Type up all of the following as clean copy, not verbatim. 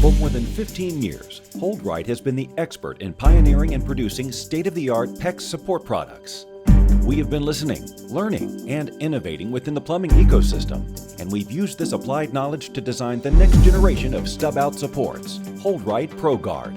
For more than 15 years, HoldRite has been the expert in pioneering and producing state-of-the-art PEX support products. We have been listening, learning, and innovating within the plumbing ecosystem, and we've used this applied knowledge to design the next generation of stub-out supports, HoldRite ProGuard.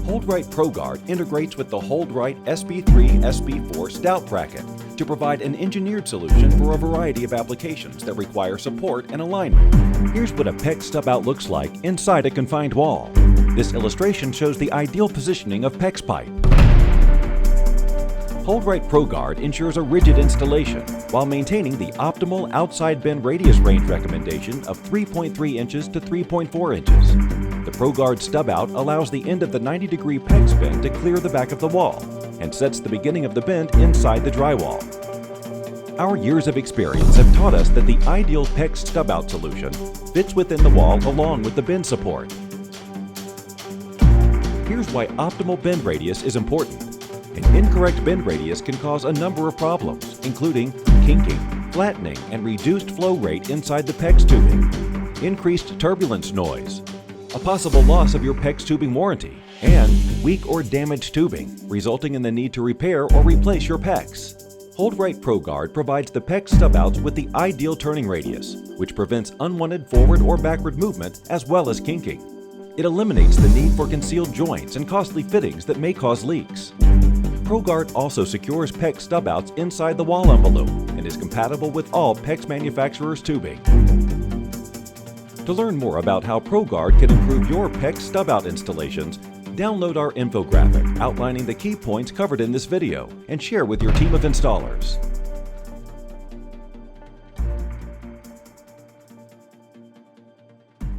HoldRite ProGuard integrates with the HoldRite SB3-SB4 stout bracket to provide an engineered solution for a variety of applications that require support and alignment. Here's what a PEX stub-out looks like inside a confined wall. This illustration shows the ideal positioning of PEX pipe. HoldRite ProGuard ensures a rigid installation while maintaining the optimal outside bend radius range recommendation of 3.3 inches to 3.4 inches. The ProGuard stub-out allows the end of the 90-degree PEX bend to clear the back of the wall and sets the beginning of the bend inside the drywall. Our years of experience have taught us that the ideal PEX stub-out solution fits within the wall along with the bend support. Here's why optimal bend radius is important. An incorrect bend radius can cause a number of problems, including kinking, flattening, and reduced flow rate inside the PEX tubing, increased turbulence noise, a possible loss of your PEX tubing warranty, and weak or damaged tubing, resulting in the need to repair or replace your PEX. HoldRite ProGuard provides the PEX stub-outs with the ideal turning radius, which prevents unwanted forward or backward movement as well as kinking. It eliminates the need for concealed joints and costly fittings that may cause leaks. ProGuard also secures PEX stub-outs inside the wall envelope and is compatible with all PEX manufacturers' tubing. To learn more about how ProGuard can improve your PEX stub-out installations, download our infographic outlining the key points covered in this video and share with your team of installers.